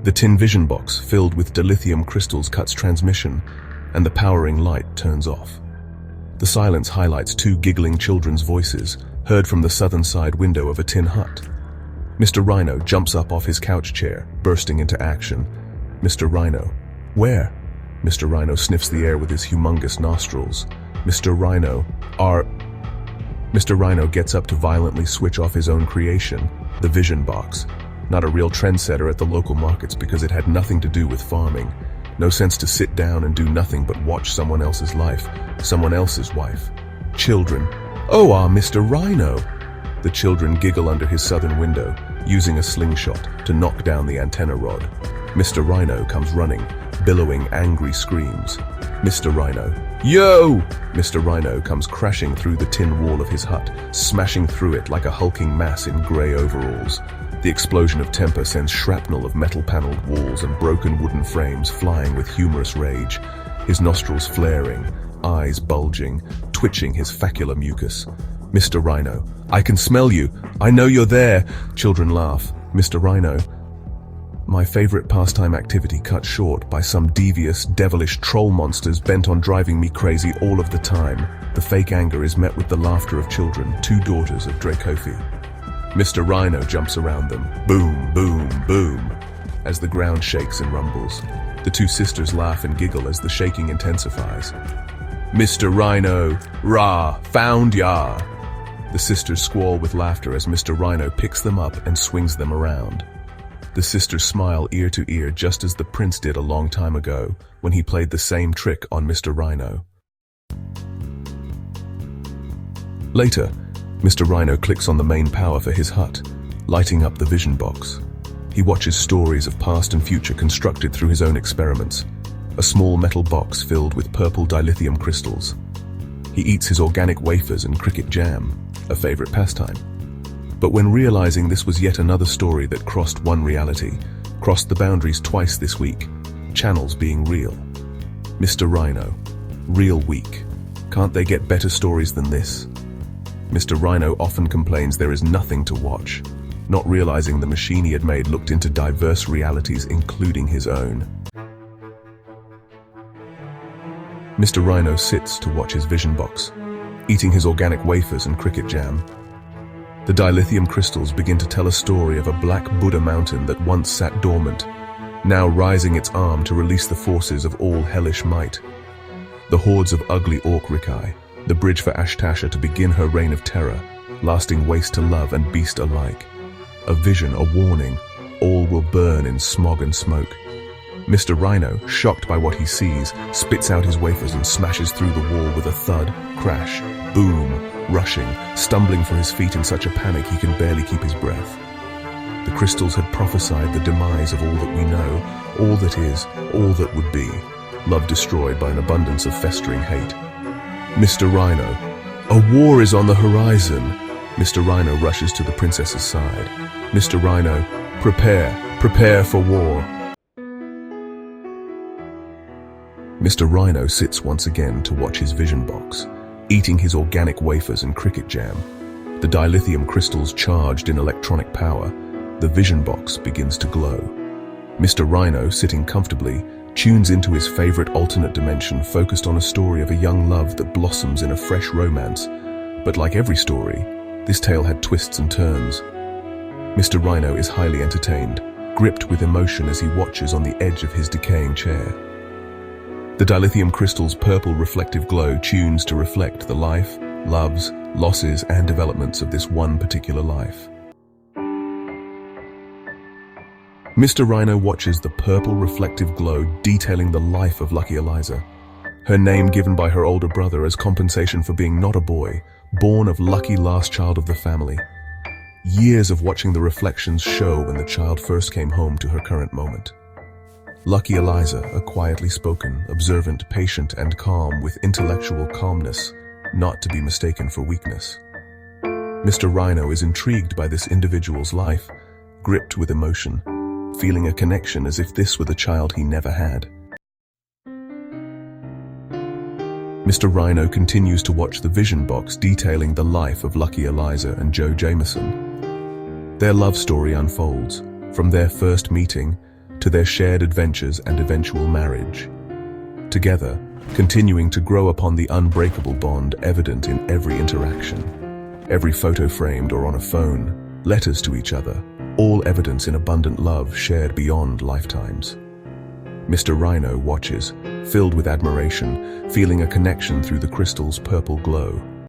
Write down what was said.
The tin vision box filled with dilithium crystals cuts transmission, and the powering light turns off. The silence highlights two giggling children's voices, heard from the southern side window of a tin hut. Mr. Rhino jumps up off his couch chair, bursting into action. Mr. Rhino. Where? Mr. Rhino sniffs the air with his humongous nostrils. Mr. Rhino. Mr. Rhino gets up to violently switch off his own creation, the vision box. Not a real trendsetter at the local markets because it had nothing to do with farming. No sense to sit down and do nothing but watch someone else's life, someone else's wife. Children. Oh, Mr. Rhino. The children giggle under his southern window, using a slingshot to knock down the antenna rod. Mr. Rhino comes running, billowing angry screams. Mr. Rhino. Yo! Mr. Rhino comes crashing through the tin wall of his hut, smashing through it like a hulking mass in grey overalls. The explosion of temper sends shrapnel of metal-paneled walls and broken wooden frames flying with humorous rage, his nostrils flaring, eyes bulging, twitching his facular mucus. Mr. Rhino. I can smell you. I know you're there. Children laugh. Mr. Rhino. My favorite pastime activity cut short by some devious, devilish troll monsters bent on driving me crazy all of the time. The fake anger is met with the laughter of children, two daughters of Dracofi. Mr. Rhino jumps around them. Boom, boom, boom, as the ground shakes and rumbles. The two sisters laugh and giggle as the shaking intensifies. Mr. Rhino, rah, found ya! The sisters squall with laughter as Mr. Rhino picks them up and swings them around. The sisters smile ear to ear just as the prince did a long time ago when he played the same trick on Mr. Rhino. Later, Mr. Rhino clicks on the main power for his hut, lighting up the vision box. He watches stories of past and future constructed through his own experiments, a small metal box filled with purple dilithium crystals. He eats his organic wafers and cricket jam, a favorite pastime. But when realizing this was yet another story that crossed one reality, crossed the boundaries twice this week, channels being real. Mr. Rhino, real weak. Can't they get better stories than this? Mr. Rhino often complains there is nothing to watch, not realizing the machine he had made looked into diverse realities, including his own. Mr. Rhino sits to watch his vision box, eating his organic wafers and cricket jam. The dilithium crystals begin to tell a story of a black Buddha mountain that once sat dormant, now rising its arm to release the forces of all hellish might. The hordes of ugly orc Rikai, the bridge for Ashtasha to begin her reign of terror, lasting waste to love and beast alike. A vision, a warning, all will burn in smog and smoke. Mr. Rhino, shocked by what he sees, spits out his wafers and smashes through the wall with a thud, crash, boom, rushing, stumbling for his feet in such a panic he can barely keep his breath. The crystals had prophesied the demise of all that we know, all that is, all that would be, love destroyed by an abundance of festering hate. Mr. Rhino, a war is on the horizon. Mr. Rhino rushes to the princess's side. Mr. Rhino, prepare for war. Mr. Rhino sits once again to watch his vision box, eating his organic wafers and cricket jam. The dilithium crystals charged in electronic power, the vision box begins to glow. Mr. Rhino, sitting comfortably, tunes into his favorite alternate dimension focused on a story of a young love that blossoms in a fresh romance. But like every story, this tale had twists and turns. Mr. Rhino is highly entertained, gripped with emotion as he watches on the edge of his decaying chair. The dilithium crystal's purple reflective glow tunes to reflect the life, loves, losses, and developments of this one particular life. Mr. Rhino watches the purple reflective glow detailing the life of Lucky Eliza, her name given by her older brother as compensation for being not a boy, born of Lucky, last child of the family. Years of watching the reflections show when the child first came home to her current moment. Lucky Eliza, a quietly spoken, observant, patient, and calm with intellectual calmness, not to be mistaken for weakness. Mr. Rhino is intrigued by this individual's life, gripped with emotion, feeling a connection as if this were the child he never had. Mr. Rhino continues to watch the vision box detailing the life of Lucky Eliza and Joe Jameson. Their love story unfolds, from their first meeting, to their shared adventures and eventual marriage. Together, continuing to grow upon the unbreakable bond evident in every interaction. Every photo framed or on a phone, letters to each other, all evidence in abundant love shared beyond lifetimes. Mr. Rhino watches, filled with admiration, feeling a connection through the crystal's purple glow.